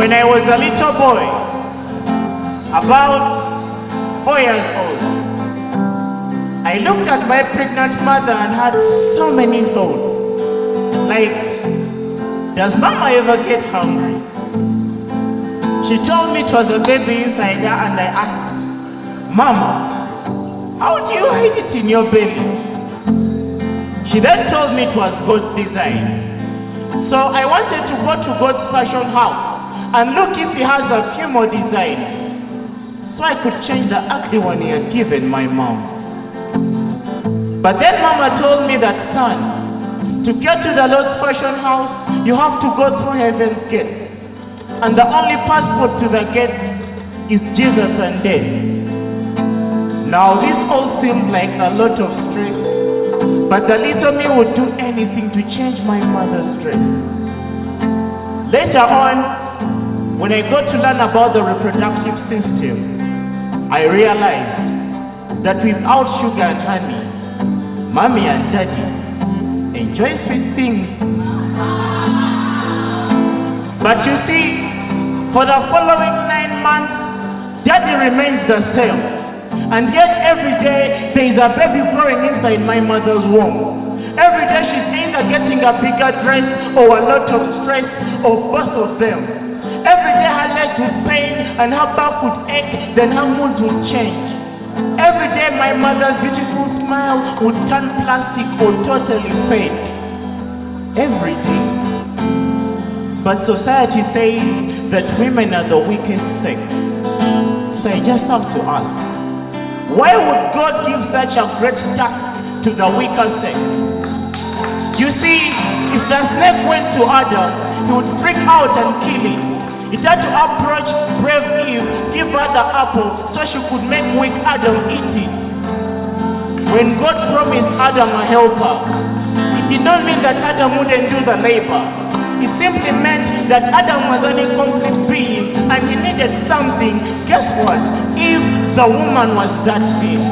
When I was a little boy, about 4 years old, I looked at my pregnant mother and had so many thoughts. Like, does mama ever get hungry? She told me it was a baby inside her, and I asked, Mama, how do you hide it in your belly? She then told me it was God's design. So I wanted to go to God's fashion house and look if he has a few more designs, so I could change the ugly one he had given my mom. But then Mama told me that, son, to get to the Lord's fashion house, you have to go through heaven's gates. And the only passport to the gates is Jesus and death. Now this all seemed like a lot of stress, but the little me would do anything to change my mother's dress. Later on, when I got to learn about the reproductive system, I realized that without sugar and honey, mommy and daddy enjoy sweet things. But you see, for the following 9 months, daddy remains the same. And yet every day, there is a baby growing inside my mother's womb. Every day she's either getting a bigger dress or a lot of stress, or both of them. Every day her legs would pain and her back would ache, then her mood would change. Every day my mother's beautiful smile would turn plastic or totally fade. Every day. But society says that women are the weakest sex. So I just have to ask, why would God give such a great task to the weaker sex? You see, if the snake went to Adam, he would freak out and kill it. It had to approach brave Eve, give her the apple so she could make weak Adam eat it. When God promised Adam a helper, it did not mean that Adam wouldn't do the labor. It simply meant that Adam was an incomplete being and he needed something. Guess what? Eve, the woman, was that thing.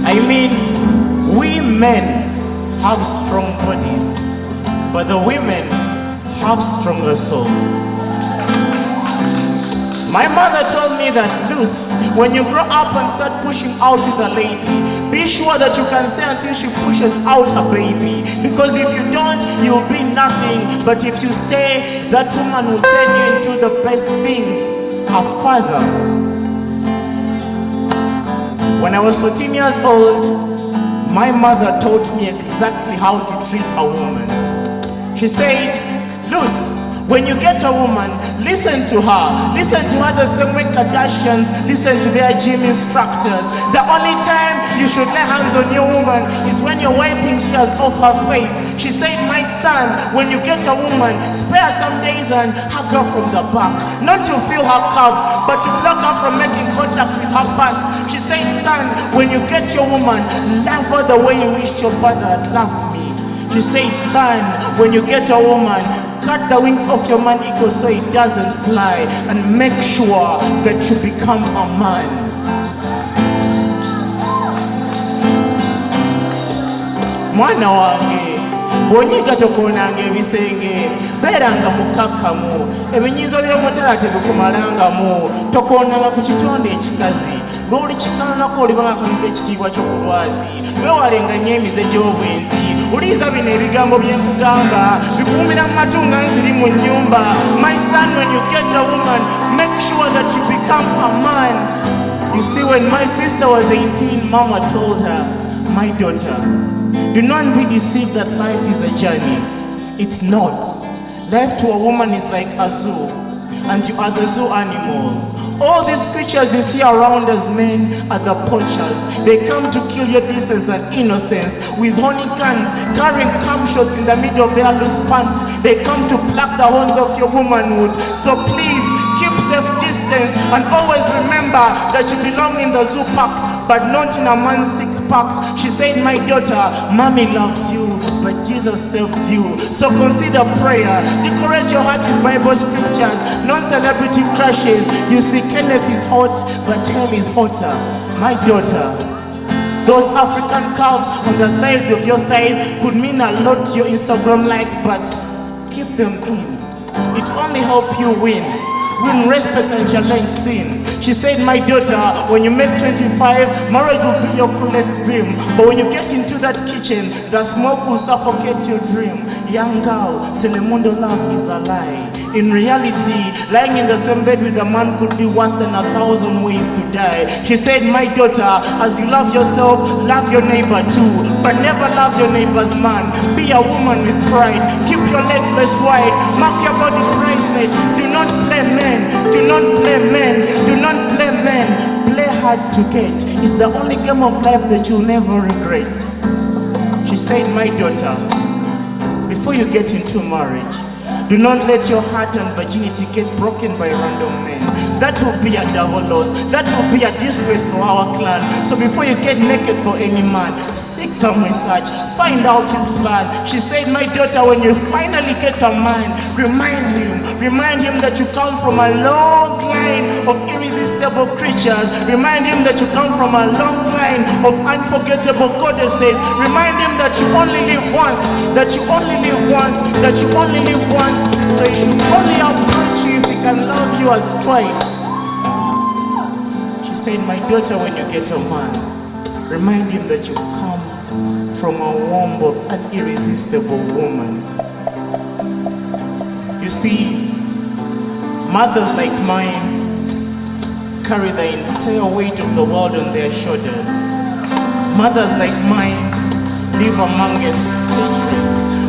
I mean, we men have strong bodies, but the women have stronger souls. My mother told me that, Lus, when you grow up and start pushing out with a lady, be sure that you can stay until she pushes out a baby. Because if you don't, you'll be nothing. But if you stay, that woman will turn you into the best thing, a father. When I was 14 years old, my mother taught me exactly how to treat a woman. She said, Lus, when you get a woman, listen to her. Listen to her the same way Kardashians listen to their gym instructors. The only time you should lay hands on your woman is when you're wiping tears off her face. She said, my son, when you get a woman, spare some days and hug her from the back. Not to feel her calves, but to block her from making contact with her bust. She said, son, when you get your woman, love her the way you wished your father had loved me. She said, son, when you get a woman, cut the wings off your man eagle so it doesn't fly, and make sure that you become a man. Mwana wange, bw'onyiga tokoonanga ebisenge, beeranga mukkakkamu, ebinyiizo by'omukyala tebikumalangamu, tokoonanga ku kitonde ekikazi. Bw'oli kikaanako olibanga kamuza ekitiibwa ky'okulwazi. Weewalenga nnyo emize gy'obwenzi. Uliza bino ebigambo bye nkugamba, bikuumira mu matu nga nziri mu nnyumba. My son, when you get a woman, make sure that you become a man. You see, when my sister was 18, Mama told her, my daughter, do not be deceived that life is a journey. It's not. Life to a woman is like a zoo, and you are the zoo animal. All these creatures you see around us men are the poachers. They come to kill your decence and innocence with honey cans, carrying cum shots in the middle of their loose pants. They come to pluck the horns of your womanhood. So please, keep safe distance and always remember that you belong in the zoo parks, but not in a man's six packs. She said, my daughter, mommy loves you, but Jesus saves you. So consider prayer. Decorate your heart with Bible scriptures, non-celebrity crushes. You see, Kenneth is hot, but hell is hotter. My daughter, those African curves on the sides of your thighs could mean a lot to your Instagram likes, but keep them in. It only helps you win respect and challenge sin. She said, my daughter, when you make 25, marriage will be your coolest dream. But when you get into that kitchen, the smoke will suffocate your dream. Young girl, Telemundo love is a lie. In reality, lying in the same bed with a man could be worse than 1,000 ways to die. She said, my daughter, as you love yourself, love your neighbor too. But never love your neighbor's man. Be a woman with pride. Keep your legs less wide. Mark your body priceless. Do not play men. Do not play men. Do not play men. Play hard to get. It's the only game of life that you'll never regret. She said, my daughter, before you get into marriage, do not let your heart and virginity get broken by random men. That will be a double loss. That will be a disgrace for our clan. So before you get naked for any man, seek some research, find out his plan. She said, my daughter, when you finally get a man, remind him that you come from a long line of irresistible creatures. Remind him that you come from a long line of unforgettable goddesses. Remind him that you only live once, that you only live once, that you only live once. So he should only approach you if he can love you as twice. She said, my daughter, when you get a man, remind him that you come from a womb of an irresistible woman. You see, mothers like mine carry the entire weight of the world on their shoulders. Mothers like mine live amongst hatred.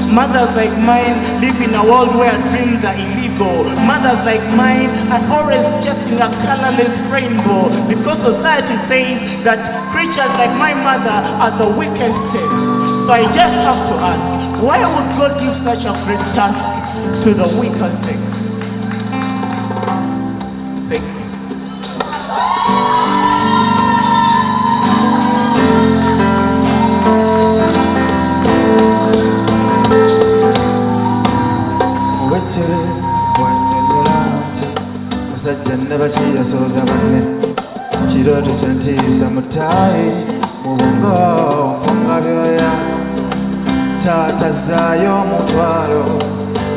Mothers like mine live in a world where dreams are illegal. Mothers like mine are always chasing a colorless rainbow because society says that creatures like my mother are the weakest sex. So I just have to ask, why would God give such a great task to the weaker sex? Thank you. Musajja soza banne kirooto kyantiisa mutaayi mu bungo mpunga byoya taata zzaayo omutwalo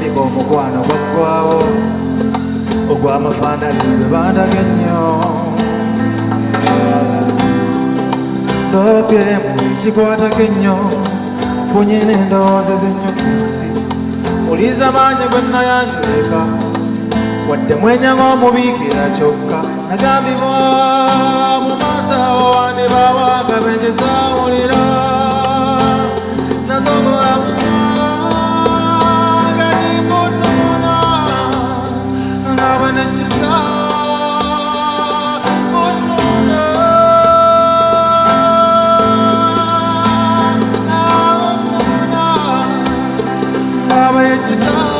bika omukwano gwaggwawo ogw'amafaanali gwe bandaga ennyo ndopye mu ekikwatako ennyo funye n'endowooza z'ennyukinsi muliza manyi gwe nayanjuleka wadde mwenyaga omubiikira kyokka nagambibwa mu maaso awo wane bawaga benjesaawulira nazogolamu gatimbutuna nga bwe nekisa butuna nga bwe yekisa